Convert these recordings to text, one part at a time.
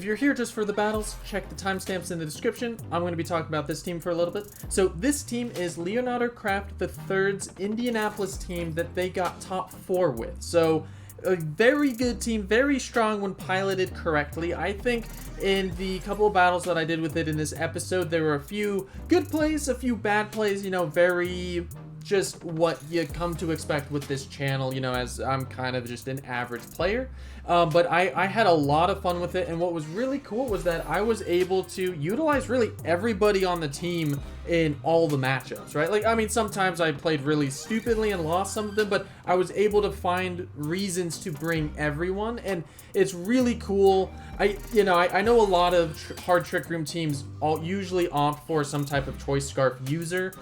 you're here just for the battles, check the timestamps in the description. I'm going to be talking about this team for a little bit. So this team is Leonardo Kraft III's Indianapolis team that they got top 4 with. So a very good team, very strong when piloted correctly. I think in the couple of battles that I did with it in this episode, there were a few good plays, a few bad plays, you know, very just what you come to expect with this channel, you know, as I'm kind of just an average player. But I had a lot of fun with it, and what was really cool was that I was able to utilize really everybody on the team in all the matchups, right? Like, I mean, sometimes I played really stupidly and lost some of them, but I was able to find reasons to bring everyone, and it's really cool. I know a lot of hard Trick Room teams usually opt for some type of Choice Scarf user,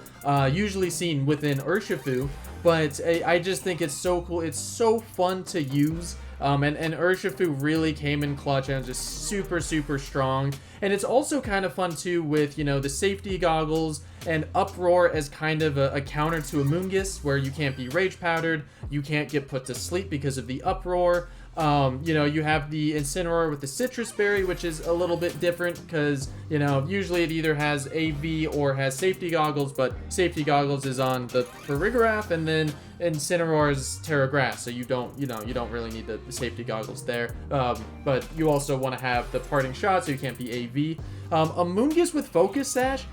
usually seen within Urshifu, but I just think it's so cool. It's so fun to use. And Urshifu really came in clutch and just super strong. And it's also kind of fun too with, you know, the safety goggles and Uproar as kind of a counter to Amoonguss, where you can't be rage powdered, you can't get put to sleep because of the Uproar. You know, you have the Incineroar with the Citrus Berry, which is a little bit different because, you know, usually it either has AV or has safety goggles, but safety goggles is on the Farigiraf, and then Incineroar is Terra Grass, so you don't really need the safety goggles there. But you also want to have the parting shot, so you can't be AV. Amoonguss with Focus Sash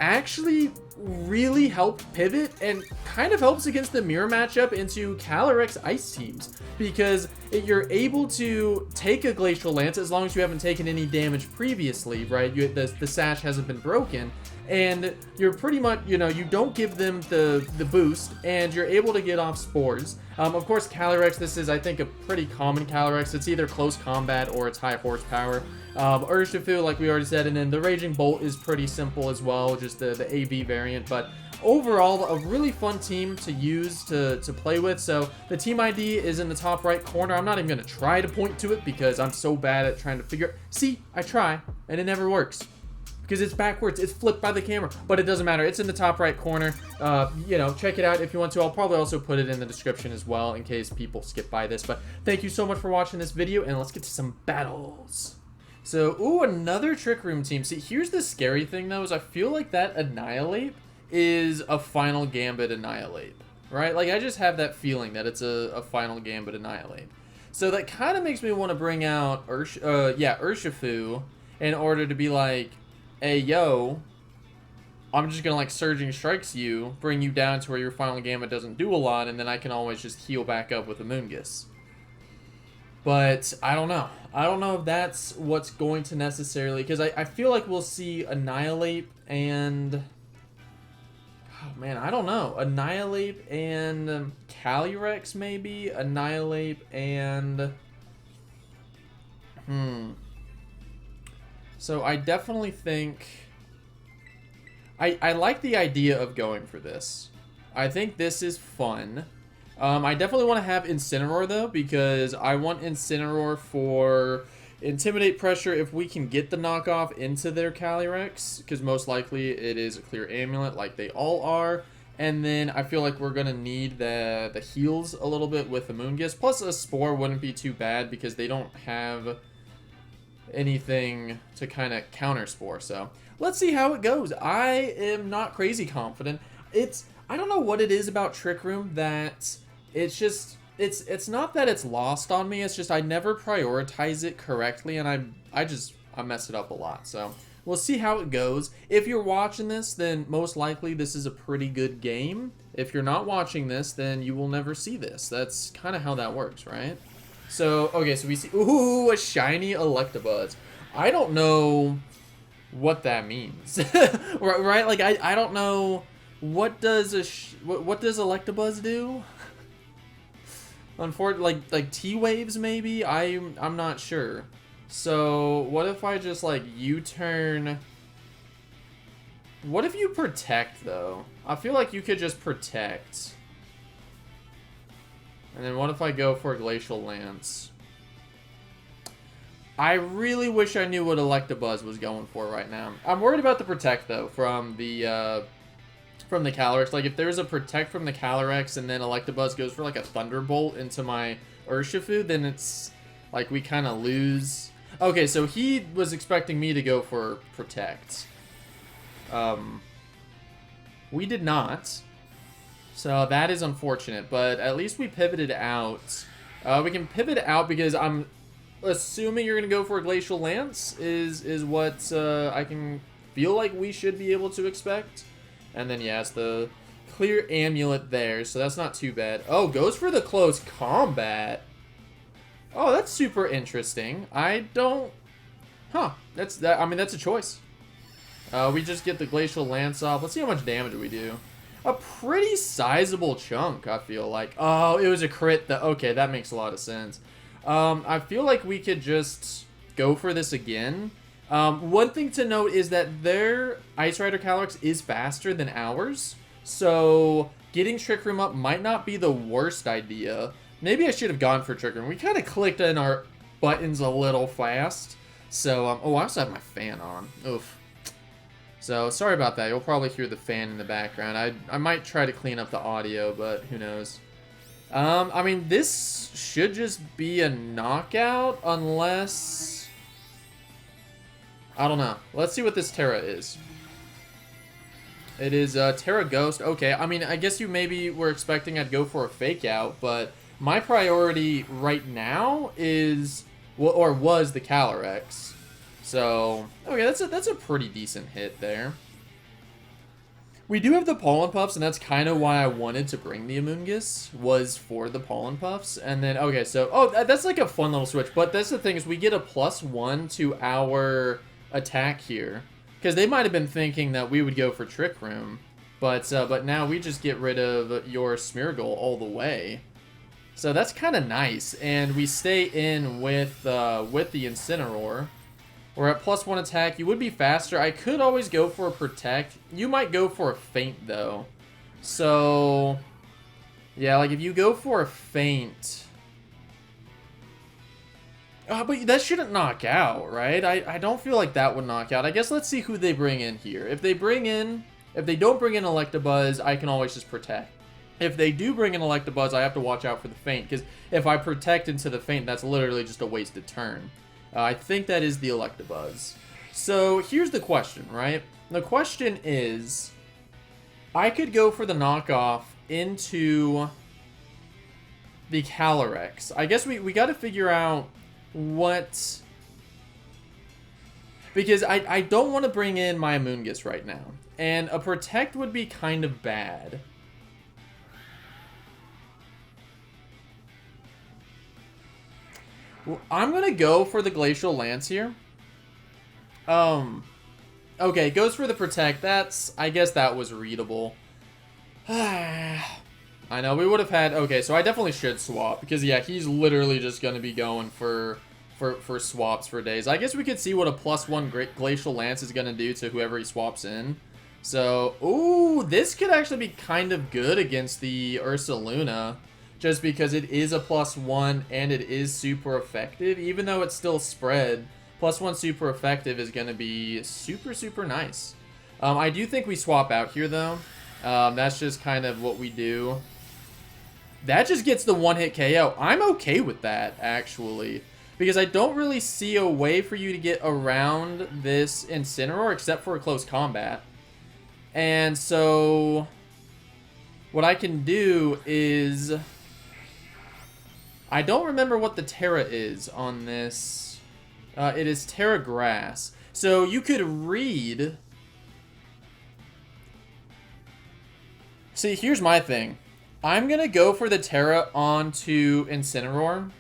actually really helped pivot and kind of helps against the mirror matchup into Calyrex Ice teams, because you're able to take a Glacial Lance as long as you haven't taken any damage previously, right? The sash hasn't been broken, and you're pretty much, you know, you don't give them the boost, and you're able to get off spores. Of course, Calyrex, this is, I think, a pretty common Calyrex. It's either close combat or it's high horsepower. Urshifu, like we already said, and then the Raging Bolt is pretty simple as well, just the AV variant. But overall, a really fun team to use, to play with. So the team ID is in the top right corner. I'm not even going to try to point to it because I'm so bad at trying to figure. See, I try, and it never works because it's backwards. It's flipped by the camera, but it doesn't matter. It's in the top right corner. You know, check it out if you want to. I'll probably also put it in the description as well in case people skip by this. But thank you so much for watching this video, and let's get to some battles. So, ooh, another Trick Room team. See, here's the scary thing, though, is I feel like that Annihilate is a Final Gambit Annihilate, right? Like, I just have that feeling that it's a Final Gambit Annihilate. So that kind of makes me want to bring out Urshifu in order to be like, hey, yo, I'm just going to, like, Surging Strikes you, bring you down to where your Final Gambit doesn't do a lot, and then I can always just heal back up with Amoonguss. But I don't know. I don't know if that's what's going to necessarily... Because I feel like we'll see Annihilate and... Oh, man, I don't know. Annihilate and Calyrex, maybe? Annihilate and... So I definitely think... I like the idea of going for this. I think this is fun. I definitely want to have Incineroar, though, because I want Incineroar for Intimidate Pressure if we can get the knockoff into their Calyrex, because most likely it is a clear amulet like they all are. And then I feel like we're going to need the heals a little bit with Amoonguss. Plus a Spore wouldn't be too bad because they don't have anything to kind of counter Spore. So let's see how it goes. I am not crazy confident. I don't know what it is about Trick Room that... It's just, it's not that it's lost on me, it's just I never prioritize it correctly, and I mess it up a lot. So we'll see how it goes. If you're watching this, then most likely this is a pretty good game. If you're not watching this, then you will never see this. That's kind of how that works, right? So, okay, so we see, ooh, a shiny Electabuzz. I don't know what that means, right? Like, I don't know, what does Electabuzz do? Unfortunately, like T-Waves maybe? I'm not sure. So what if I just like U-turn? What if you protect though? I feel like you could just protect. And then what if I go for a Glacial Lance? I really wish I knew what Electabuzz was going for right now. I'm worried about the protect though from the Calyrex. Like, if there's a protect from the Calyrex and then Electabuzz goes for, like, a Thunderbolt into my Urshifu, then it's, like, we kind of lose. Okay, so he was expecting me to go for Protect. We did not. So that is unfortunate, but at least we pivoted out. We can pivot out because I'm assuming you're going to go for a Glacial Lance is what I can feel like we should be able to expect. And then, yeah, it's the clear amulet there, so that's not too bad. Oh, goes for the close combat. Oh, that's super interesting. I don't... Huh. That's that. I mean, that's a choice. We just get the Glacial Lance off. Let's see how much damage we do. A pretty sizable chunk, I feel like. Oh, it was a crit. Okay, that makes a lot of sense. I feel like we could just go for this again. One thing to note is that their Ice Rider Calyrex is faster than ours. So getting Trick Room up might not be the worst idea. Maybe I should have gone for Trick Room. We kind of clicked in our buttons a little fast. So, oh, I also have my fan on. Oof. So, sorry about that. You'll probably hear the fan in the background. I might try to clean up the audio, but who knows. I mean, this should just be a knockout, unless... I don't know. Let's see what this Terra is. It is Terra Ghost. Okay, I mean, I guess you maybe were expecting I'd go for a Fake Out, but my priority right now is... or was the Calyrex. So, okay, that's a pretty decent hit there. We do have the Pollen Puffs, and that's kind of why I wanted to bring the Amoonguss, was for the Pollen Puffs. And then, okay, so, oh, that's like a fun little switch. But that's the thing, is we get a +1 to our attack here. Because they might have been thinking that we would go for Trick Room. But now we just get rid of your Smeargle all the way. So that's kind of nice. And we stay in with the Incineroar. We're at +1 attack. You would be faster. I could always go for a Protect. You might go for a Feint, though. So, yeah, like if you go for a Feint... but that shouldn't knock out, right? I don't feel like that would knock out. I guess let's see who they bring in here. If they don't bring in Electabuzz, I can always just Protect. If they do bring in Electabuzz, I have to watch out for the Feint, because if I Protect into the Feint, that's literally just a wasted turn. I think that is the Electabuzz. So here's the question, right? The question is, I could go for the knockoff into the Calyrex. I guess we got to figure out what... Because I don't want to bring in my Amoonguss right now. And a Protect would be kind of bad. Well, I'm going to go for the Glacial Lance here. Okay, goes for the Protect. I guess that was readable. I know, we would have had... Okay, so I definitely should swap. Because, yeah, he's literally just going to be going for swaps for days. I guess we could see what a +1 Glacial Lance is going to do to whoever he swaps in. So, ooh, this could actually be kind of good against the Ursaluna. Just because it is a +1 and it is super effective, even though it's still spread. +1 super effective is going to be super, super nice. I do think we swap out here, though. That's just kind of what we do. That just gets the one-hit KO. I'm okay with that, actually. Because I don't really see a way for you to get around this Incineroar except for a close combat. And so, what I can do is... I don't remember what the Terra is on this. It is Terra Grass. So you could read... See, here's my thing. I'm going to go for the Terra onto Incineroar.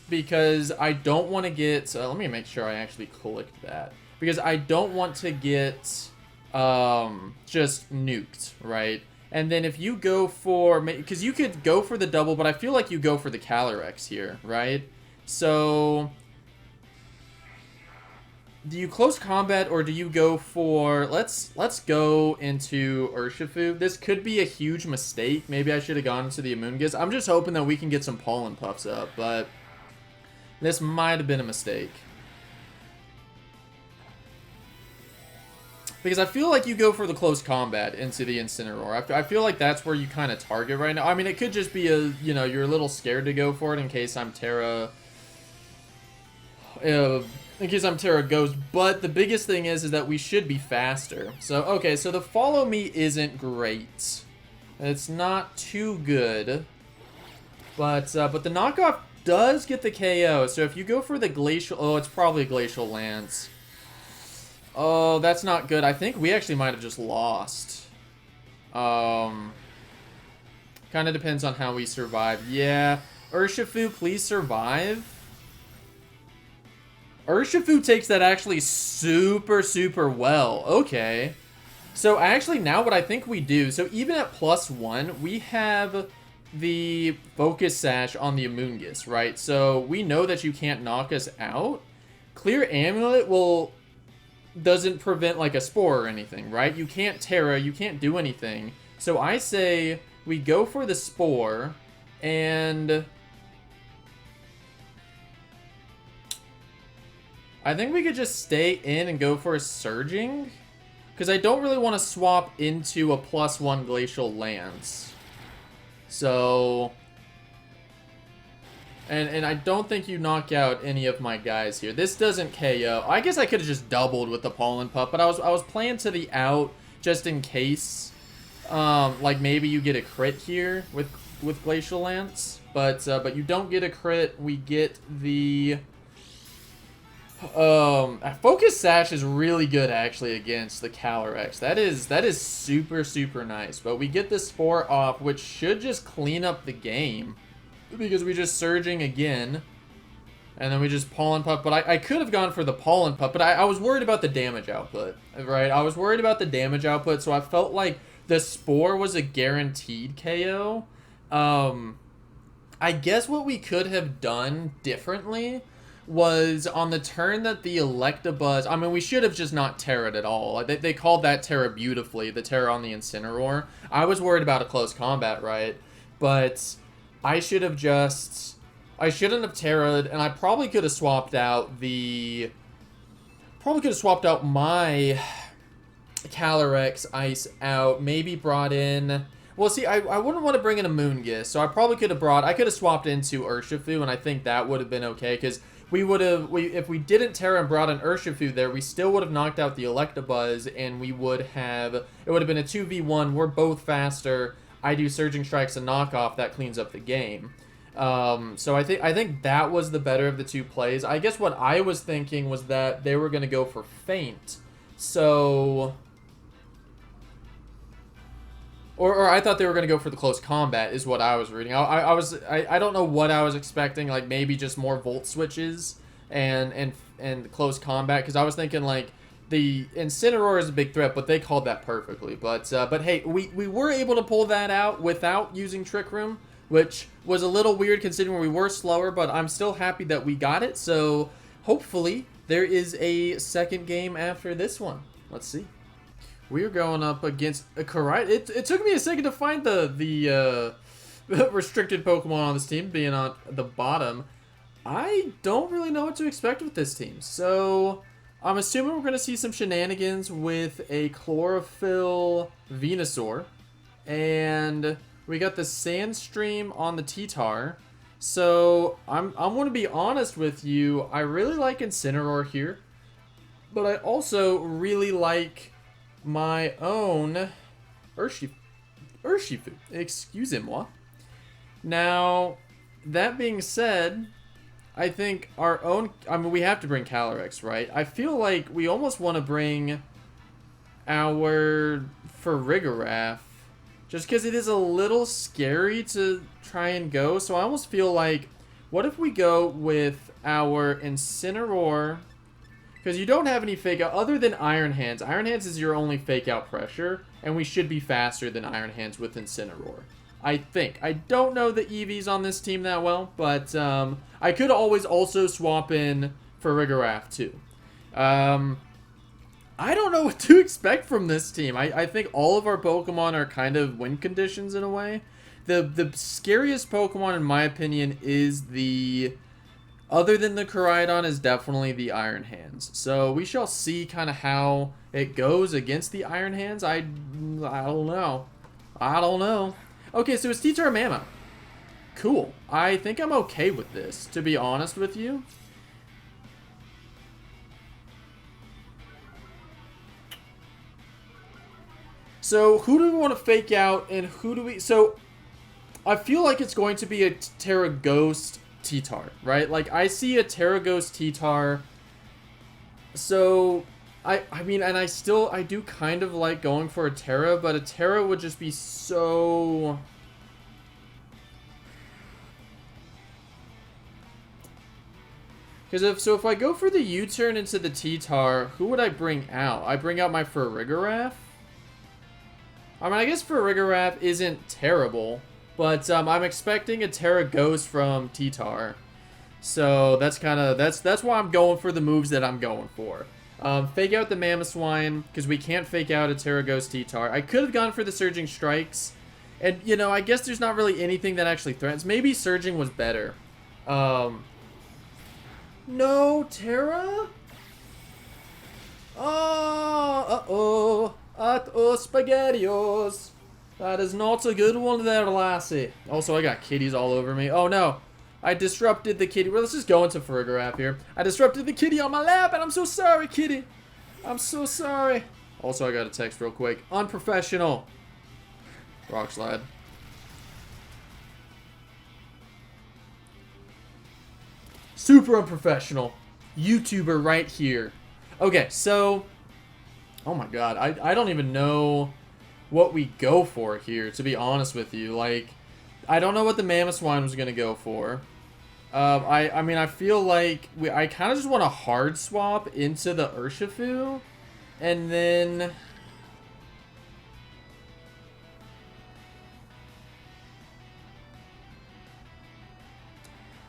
Because I don't want to get... let me make sure I actually clicked that. Because I don't want to get just nuked, right? And then if you go for... Because you could go for the double, but I feel like you go for the Calyrex here, right? So... Do you close combat, or do you go for... Let's go into Urshifu. This could be a huge mistake. Maybe I should have gone into the Amoonguss. I'm just hoping that we can get some Pollen Puffs up, but... This might have been a mistake. Because I feel like you go for the close combat into the Incineroar. I feel like that's where you kind of target right now. I mean, it could just be a, you know, you're a little scared to go for it in case I'm Terra in case I'm Terra Ghost, but the biggest thing is that we should be faster. So, okay, so the follow me isn't great. It's not too good. But the knockoff does get the KO. So if you go for the Glacial... Oh, it's probably Glacial Lance. Oh, that's not good. I think we actually might have just lost. Kind of depends on how we survive. Yeah. Urshifu, please survive. Urshifu takes that actually super, super well. Okay. So actually now what I think we do, so even at +1, we have the Focus Sash on the Amoonguss, right? So we know that you can't knock us out. Clear Amulet doesn't prevent like a Spore or anything, right? You can't Terra, you can't do anything. So I say we go for the Spore, and I think we could just stay in and go for a Surging, because I don't really want to swap into a +1 Glacial Lance. So, and I don't think you knock out any of my guys here. This doesn't KO. I guess I could have just doubled with the Pollen Pup, but I was playing to the out just in case. Like maybe you get a crit here with Glacial Lance, but you don't get a crit. We get the Focus Sash is really good actually against the Calyrex. That is super, super nice. But we get the Spore off, which should just clean up the game, because we just Surging again, and then we just Pollen Pup. But I could have gone for the Pollen Pup, but I was worried about the damage output, right? I was worried about the damage output, so I felt like the Spore was a guaranteed KO. I guess what we could have done differently was on the turn that the Electabuzz... I mean, we should have just not Terra'd at all. They called that Terra beautifully, the Terra on the Incineroar. I was worried about a close combat, right? But I should have just... I shouldn't have Terra'd, and I probably could have swapped out the... Probably could have swapped out my Calyrex Ice out, maybe brought in... Well, see, I wouldn't want to bring in a Amoonguss, so I probably could have brought... I could have swapped into Urshifu, and I think that would have been okay, because we would have... if we didn't Terra and brought in Urshifu there, we still would have knocked out the Electabuzz, and we would have... It would have been a 2v1. We're both faster. I do Surging Strikes and Knockoff. That cleans up the game. So I think that was the better of the two plays. I guess what I was thinking was that they were going to go for Feint. So... Or I thought they were going to go for the close combat, is what I was reading. I don't know what I was expecting, like maybe just more Volt switches and close combat, because I was thinking like the Incineroar is a big threat, but they called that perfectly. But hey, we were able to pull that out without using Trick Room, which was a little weird considering we were slower, but I'm still happy that we got it. So hopefully there is a second game after this one. Let's see. We're going up against a Koraidon. It took me a second to find the restricted Pokemon on this team, being on the bottom. I don't really know what to expect with this team. So I'm assuming we're going to see some shenanigans with a Chlorophyll Venusaur. And we got the Sandstream on the T-Tar. So I'm going to be honest with you. I really like Incineroar here. But I also really like my own Urshifu. Excusez-moi. Now, that being said, I think our own... I mean, we have to bring Calyrex, right? I feel like we almost want to bring our Farigiraf, just because it is a little scary to try and go. So I almost feel like, what if we go with our Incineroar... Because you don't have any fake out other than Iron Hands. Iron Hands is your only fake out pressure, and we should be faster than Iron Hands with Incineroar. I think. I don't know the EVs on this team that well, but I could always also swap in Farigiraf too. I don't know what to expect from this team. I think all of our Pokemon are kind of win conditions in a way. The scariest Pokemon, in my opinion, is the... Other than the Koraidon, is definitely the Iron Hands. So we shall see kind of how it goes against the Iron Hands. I don't know. I don't know. Okay, so it's T-Tar Mammoth. Cool. I think I'm okay with this, to be honest with you. So who do we want to fake out, and who do we... So I feel like it's going to be a Terra Ghost T-Tar, right? Like, I see a Terra Ghost T-Tar. So, I mean, and I do kind of like going for a Terra, but a Terra would just be so... Because if I go for the U-turn into the T-Tar, who would I bring out? I bring out my Farigiraf? I mean, I guess Farigiraf isn't terrible, but I'm expecting a Terra Ghost from T-Tar. So that's kind of, that's why I'm going for the moves that I'm going for. Fake out the Mamoswine, because we can't fake out a Terra Ghost T-Tar. I could have gone for the Surging Strikes, and, you know, I guess there's not really anything that actually threatens. Maybe Surging was better. No, Terra? Oh, uh-oh. Uh-oh, SpaghettiOs. That is not a good one there, lassie. Also, I got kitties all over me. Oh, no. I disrupted the kitty. Well, let's just go into Farigiraf here. I disrupted the kitty on my lap, and I'm so sorry, kitty. I'm so sorry. Also, I got a text real quick. Unprofessional. Rock Slide. Super unprofessional. YouTuber right here. Okay, so... Oh my god, I don't even know what we go for here, to be honest with you. Like, I don't know what the Mamoswine was going to go for. I mean, I feel like I kind of just want to hard swap into the Urshifu, and then...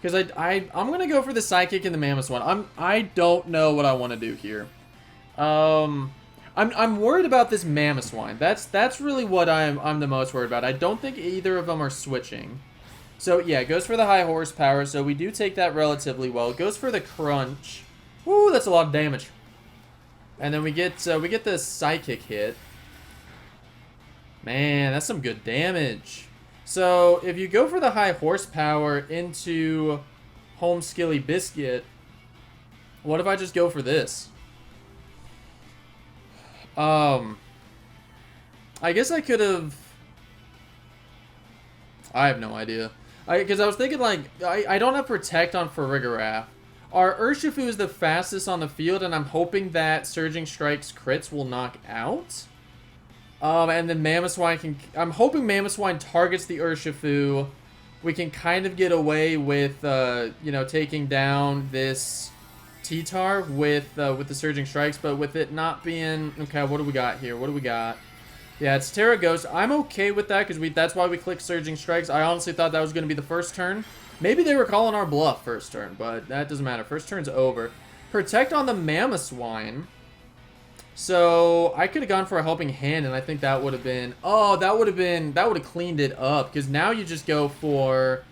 Because I'm going to go for the Psychic and the Mamoswine. I don't know what I want to do here. I'm worried about this Mamoswine. That's really what I'm the most worried about. I don't think either of them are switching. So yeah, it goes for the high horsepower, so we do take that relatively well. It goes for the crunch. Woo, that's a lot of damage. And then we get the Psychic hit. Man, that's some good damage. So if you go for the high horsepower into Home Skilly Biscuit, what if I just go for this? I guess I could have... I have no idea. Because I was thinking, like, I don't have Protect on Farigiraf. Our Urshifu is the fastest on the field, and I'm hoping that Surging Strikes crits will knock out. And then Mamoswine can... I'm hoping Mamoswine targets the Urshifu. We can kind of get away with, you know, taking down this T-Tar with the Surging Strikes, but with it not being... Okay, what do we got here? What do we got? Yeah, it's Terra Ghost. I'm okay with that, because that's why we clicked Surging Strikes. I honestly thought that was going to be the first turn. Maybe they were calling our bluff first turn, but that doesn't matter. First turn's over. Protect on the Mamoswine. So, I could have gone for a Helping Hand, and I think that would have been... Oh, that would have cleaned it up, because now you just go for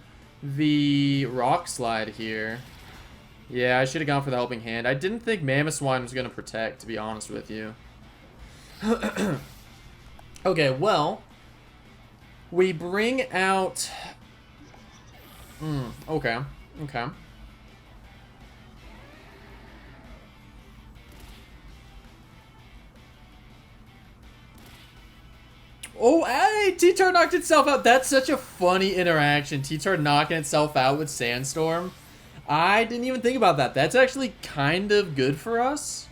the Rock Slide here. Yeah, I should have gone for the Helping Hand. I didn't think Mamoswine was going to protect, to be honest with you. Okay, well, we bring out... okay, okay. Oh, hey! T-Tar knocked itself out. That's such a funny interaction. T-Tar knocking itself out with Sandstorm. I didn't even think about that. That's actually kind of good for us.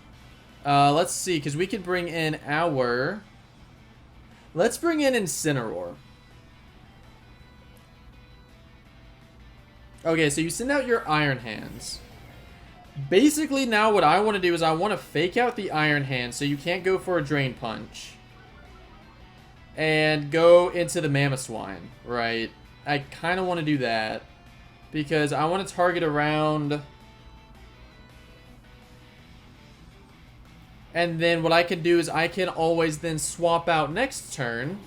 Let's see, because we could bring in our... Let's bring in Incineroar. Okay, so you send out your Iron Hands. Basically, now what I want to do is I want to fake out the Iron Hands so you can't go for a Drain Punch. And go into the Mamoswine, right? I kind of want to do that. Because I want to target around... And then what I can do is I can always then swap out next turn.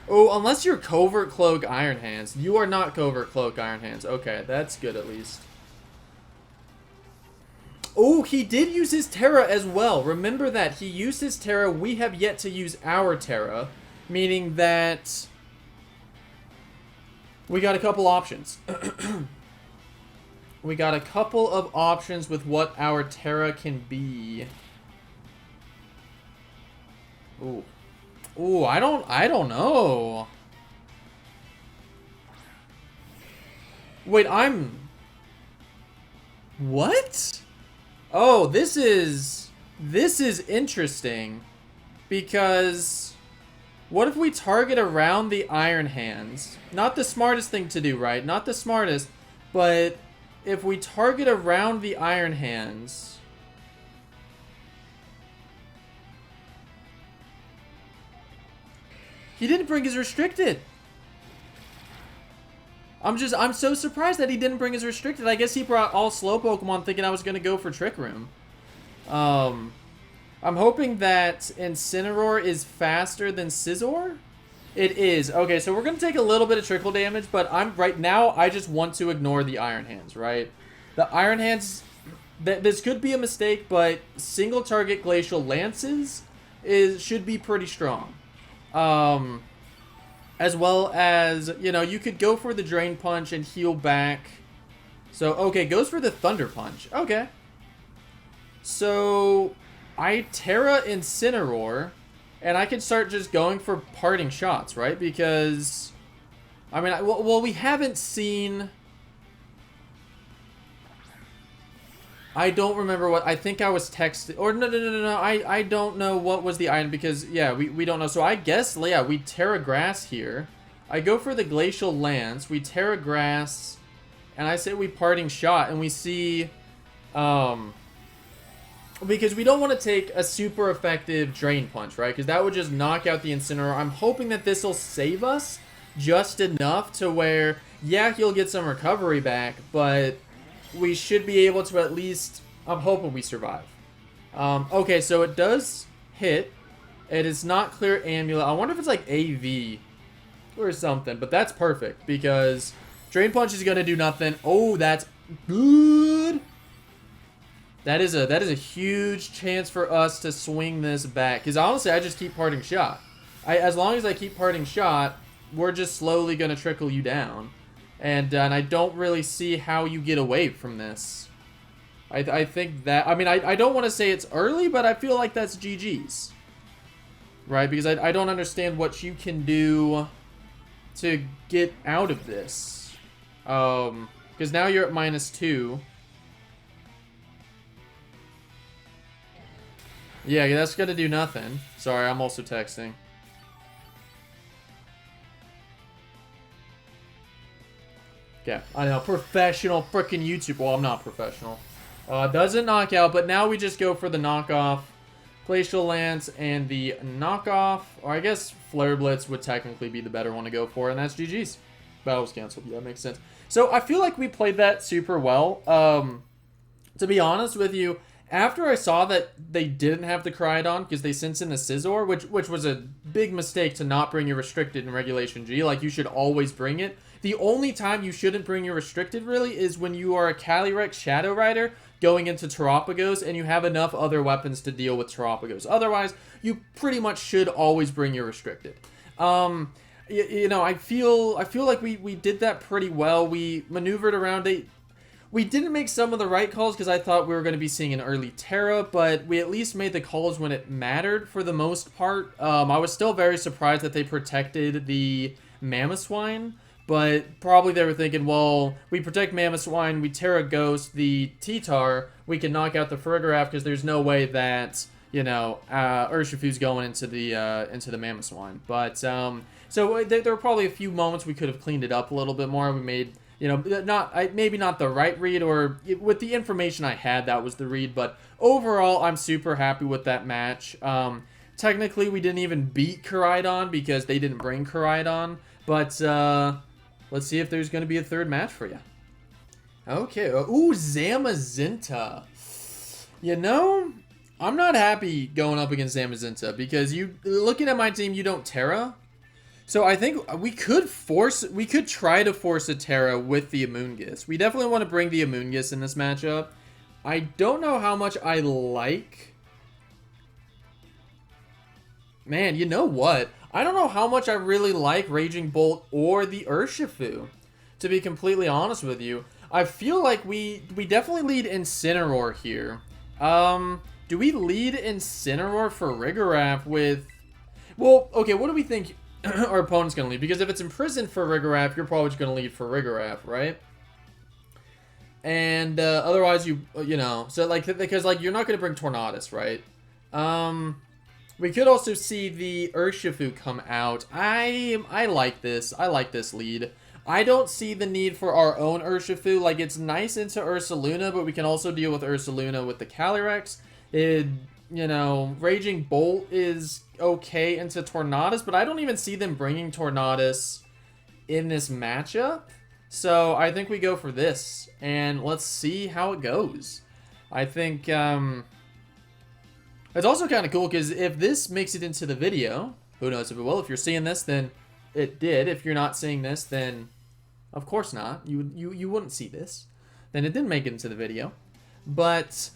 Oh, unless you're Covert Cloak Iron Hands. You are not Covert Cloak Iron Hands. Okay, that's good at least. Oh, he did use his Terra as well. Remember that. He used his Terra. We have yet to use our Terra. Meaning that... we got a couple options. We got a couple of options with what our Terra can be. Ooh. Ooh, I don't know. Wait, what? Oh, this is interesting. Because what if we target around the Iron Hands? Not the smartest thing to do, right? Not the smartest, but if we target around the Iron Hands... He didn't bring his restricted. I'm so surprised that he didn't bring his restricted. I guess he brought all slow Pokemon thinking I was going to go for Trick Room. I'm hoping that Incineroar is faster than Scizor. It is. Okay, so we're going to take a little bit of trickle damage, but right now I just want to ignore the Iron Hands, right? The Iron Hands, this could be a mistake, but single target Glacial Lances should be pretty strong. As well as, you know, you could go for the Drain Punch and heal back. So, okay, goes for the Thunder Punch. Okay. So, I Terra Incineroar, and I can start just going for parting shots, right? Because, I mean, well, we haven't seen... I don't remember what... I think I was texting... Or, no. I don't know what was the item because, yeah, we don't know. So, I guess, yeah, we Terra Grass here. I go for the Glacial Lance. We Terra Grass. And I say we Parting Shot. And we see... because we don't want to take a super effective Drain Punch, right? Because that would just knock out the Incineroar. I'm hoping that this will save us just enough to where, yeah, he'll get some recovery back, but... we should be able to at least... I'm hoping we survive. Okay, so it does hit. It is not clear Amulet. I wonder if it's like AV or something, but that's perfect because Drain Punch is going to do nothing. Oh, that's good. That is a huge chance for us to swing this back. Because honestly, I just keep Parting Shot. As long as I keep Parting Shot, we're just slowly going to trickle you down. And I don't really see how you get away from this. I think that... I mean, I don't want to say it's early, but I feel like that's GG's. Right? Because I don't understand what you can do to get out of this. Because now you're at -2. Yeah, that's going to do nothing. Sorry, I'm also texting. Yeah, I know. Professional freaking YouTube. Well, I'm not professional. Doesn't knock out, but now we just go for the knockoff. Glacial Lance and the knockoff. Or I guess Flare Blitz would technically be the better one to go for, and that's GG's. Battle was canceled. Yeah, makes sense. So I feel like we played that super well. To be honest with you, after I saw that they didn't have the Koraidon because they sent in the Scizor, which was a big mistake to not bring your restricted in Regulation G. Like, you should always bring it. The only time you shouldn't bring your restricted, really, is when you are a Calyrex Shadow Rider going into Terapagos and you have enough other weapons to deal with Terapagos. Otherwise, you pretty much should always bring your restricted. You know, I feel like we did that pretty well. We maneuvered around it. We didn't make some of the right calls because I thought we were going to be seeing an early Terra, but we at least made the calls when it mattered for the most part. I was still very surprised that they protected the Mamoswine. But probably they were thinking, well, we protect Mamoswine, we Terra Ghost, the T-Tar, we can knock out the Farigiraf because there's no way that, you know, Urshifu's going into the Mamoswine. But, so there were probably a few moments we could have cleaned it up a little bit more. We made, you know, maybe not the right read, or with the information I had, that was the read. But overall, I'm super happy with that match. Technically, we didn't even beat Koraidon because they didn't bring Koraidon. But, let's see if there's going to be a third match for you. Okay. Ooh, Zamazenta. You know, I'm not happy going up against Zamazenta because looking at my team, you don't Terra. So I think we could try to force a Terra with the Amoonguss. We definitely want to bring the Amoonguss in this matchup. I don't know how much I like... Man, you know what? I don't know how much I really like Raging Bolt or the Urshifu, to be completely honest with you. I feel like we definitely lead Incineroar here. Do we lead Incineroar for Farigiraf with... Well, okay, what do we think our opponent's going to lead? Because if it's imprisoned for Rigorath, you're probably just going to lead for Rigorath, right? And otherwise, you know, so like, because like you're not going to bring Tornadus, right? We could also see the Urshifu come out. I like this. I like this lead. I don't see the need for our own Urshifu. Like, it's nice into Ursaluna, but we can also deal with Ursaluna with the Calyrex. You know, Raging Bolt is okay into Tornadus, but I don't even see them bringing Tornadus in this matchup. So I think we go for this, and let's see how it goes. I think it's also kind of cool, because if this makes it into the video, who knows if it will. If you're seeing this, then it did. If you're not seeing this, then of course not. You wouldn't see this. Then it didn't make it into the video. But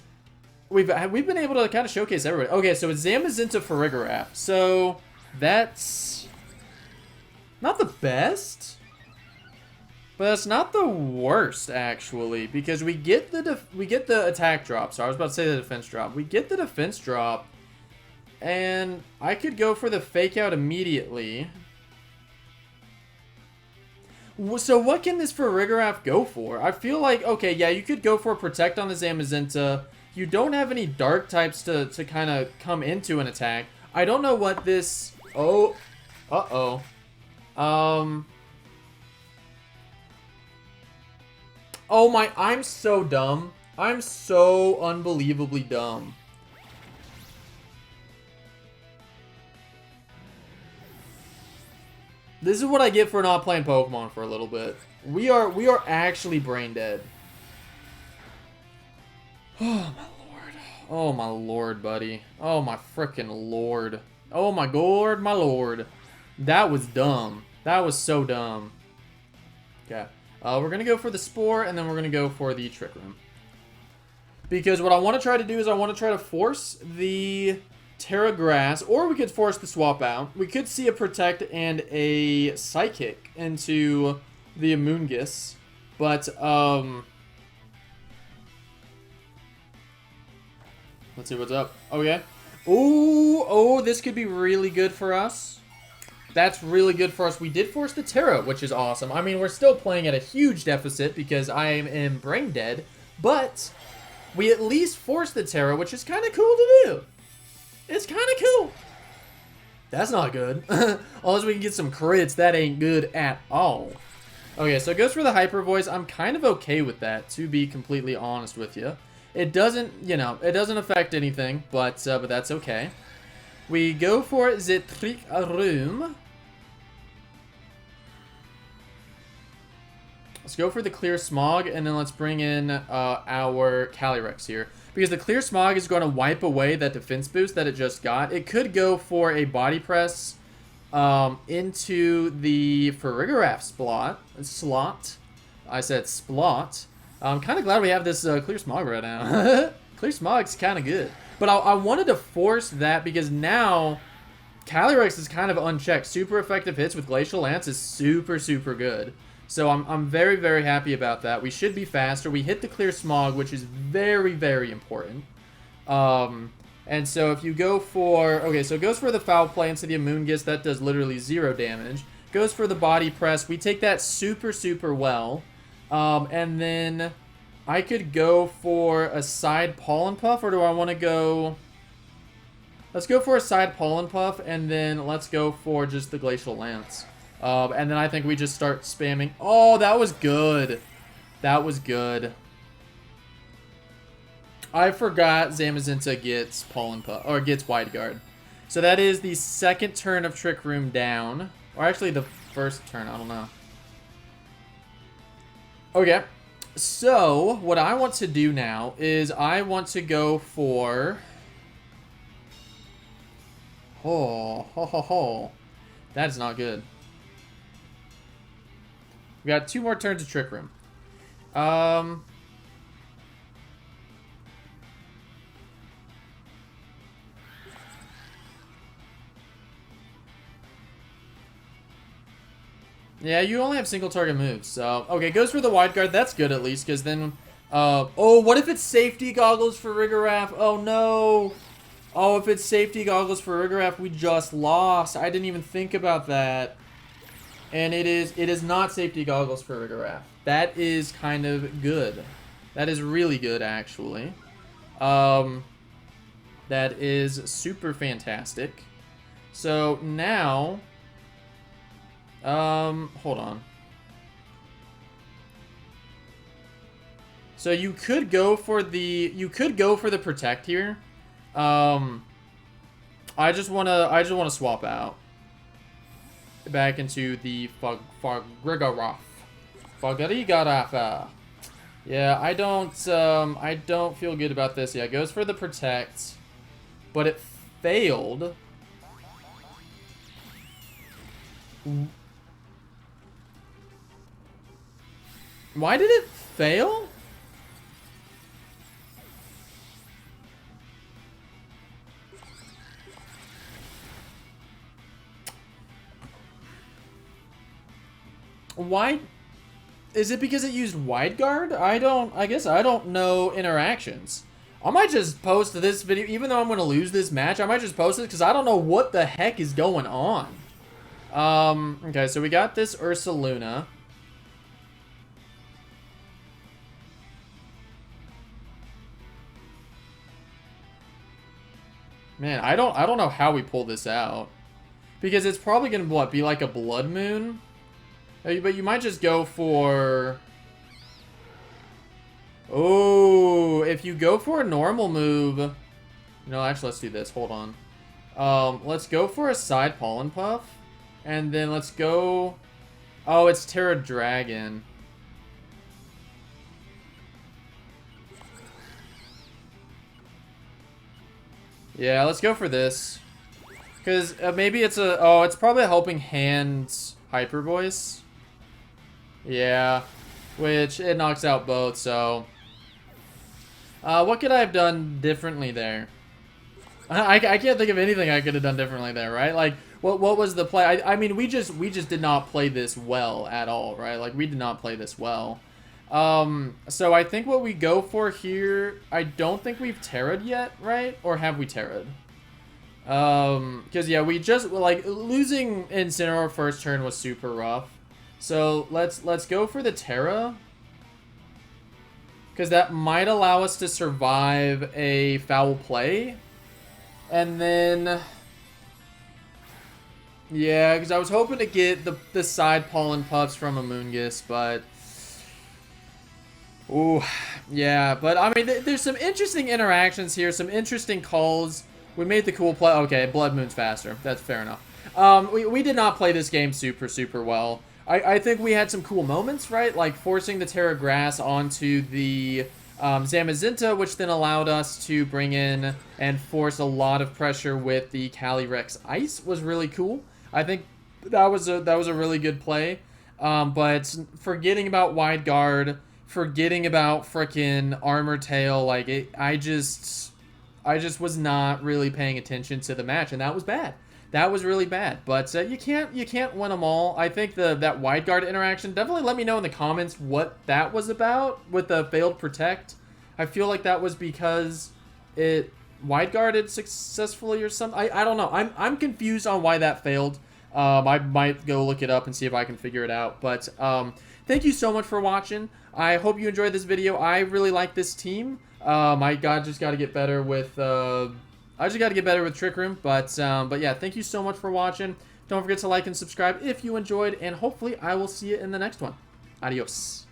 we've been able to kind of showcase everybody. Okay, so it's Zamazenta for Rigorath. So that's not the best, but that's not the worst actually, because we get the attack drop. So I was about to say the defense drop. We get the defense drop, and I could go for the fake out immediately. So what can this for Rigorath go for? I feel like, okay, yeah, you could go for Protect on the Zamazenta. You don't have any dark types to kind of come into an attack. I don't know what this... Oh. Uh-oh. Oh my, I'm so dumb. I'm so unbelievably dumb. This is what I get for not playing Pokemon for a little bit. We are actually brain dead. Oh my lord. Oh my lord, buddy. Oh my frickin' lord. Oh my god, my lord. That was dumb. That was so dumb. Okay. We're gonna go for the Spore, and then we're gonna go for the Trick Room. Because what I want to try to do is I want to try to force the Terra Grass, or we could force the swap out. We could see a Protect and a Psychic into the Amoonguss, but let's see what's up. Okay. Ooh, oh, this could be really good for us. That's really good for us. We did force the Terra, which is awesome. I mean, we're still playing at a huge deficit because I am brain dead, but we at least forced the Terra, which is kind of cool to do. It's kind of cool. That's not good. Unless we can get some crits, that ain't good at all. Okay, so it goes for the Hyper Voice. I'm kind of okay with that, to be completely honest with you. It doesn't, you know, it doesn't affect anything, but that's okay. We go for the Trick Room. Let's go for the Clear Smog, and then let's bring in our Calyrex here. Because the Clear Smog is going to wipe away that defense boost that it just got. It could go for a Body Press into the Rigorath slot. I said splot. I'm kind of glad we have this Clear Smog right now. Clear Smog's kind of good. But I wanted to force that because now Calyrex is kind of unchecked. Super effective hits with Glacial Lance is super, super good. So I'm very, very happy about that. We should be faster. We hit the Clear Smog, which is very, very important. And so if you go for... Okay, so it goes for the Foul Play into the Amoonguss. That does literally 0 damage. Goes for the Body Press. We take that super, super well. And then I could go for a side Pollen Puff, or do I want to go... Let's go for a side Pollen Puff, and then let's go for just the Glacial Lance. And then I think we just start spamming. Oh, that was good. That was good. I forgot Zamazenta gets Pollen Puff, or gets Wide Guard. So that is the second turn of Trick Room down. Or actually the first turn, I don't know. Okay. So, what I want to do now is I want to go for... Oh, ho, ho, ho. That is not good. We got 2 more turns of Trick Room. Yeah, you only have single target moves, so... Okay, goes for the Wide Guard. That's good at least, because then... oh, what if it's Safety Goggles for Rigorath? Oh, no! Oh, if it's safety goggles for Rigorath, we just lost. I didn't even think about that. And it is not safety goggles for Rigorath. That is kind of good. That is really good, actually. That is super fantastic. So now, hold on. So you could go for the protect here. I just wanna swap out back into the Fargrigorath. Yeah, I don't feel good about this. Yeah, it goes for the protect, but it failed. Why did it fail? Why? Is it because it used wide guard? I guess I don't know interactions. I might just post this video, even though I'm going to lose this match, I might just post it because I don't know what the heck is going on. Okay, so we got this Ursaluna. Man, I don't know how we pull this out. Because it's probably going to, what, be like a Blood Moon? But you might just go for... Oh, if you go for a normal move... No, actually, let's do this. Hold on. Let's go for a side Pollen Puff. And then let's go... Oh, it's Terra Dragon. Yeah, let's go for this. Because maybe it's a... Oh, it's probably a Helping Hand Hyper Voice. Yeah, which it knocks out both, so... what could I have done differently there? I can't think of anything I could have done differently there, right? Like, what was the play? I mean, we just did not play this well at all, right? Like, we did not play this well. So I think what we go for here... I don't think we've Terra'd yet, right? Or have we Terra'd? Because, yeah, we just... Like, losing Incineroar first turn was super rough. So let's go for the Terra, because that might allow us to survive a foul play, and then yeah, because I was hoping to get the side Pollen Puffs from Amoonguss, but ooh, yeah. But I mean, there's some interesting interactions here, some interesting calls. We made the cool play. Okay, Blood Moon's faster. That's fair enough. We did not play this game super well. I think we had some cool moments, right? Like forcing the Terra Grass onto the Zamazenta, which then allowed us to bring in and force a lot of pressure with the Caly Ice was really cool. I think that was a really good play. But forgetting about Wide Guard, forgetting about frickin' Armor Tail, like I just was not really paying attention to the match, and that was bad. That was really bad, but you can't win them all. I think that wide guard interaction, definitely let me know in the comments what that was about with the failed protect. I feel like that was because it wide guarded successfully or something. I don't know. I'm confused on why that failed. I might go look it up and see if I can figure it out. But thank you so much for watching. I hope you enjoyed this video. I really like this team. I just got to get better with. I just got to get better with Trick Room, but yeah, thank you so much for watching. Don't forget to like and subscribe if you enjoyed, and hopefully I will see you in the next one. Adios.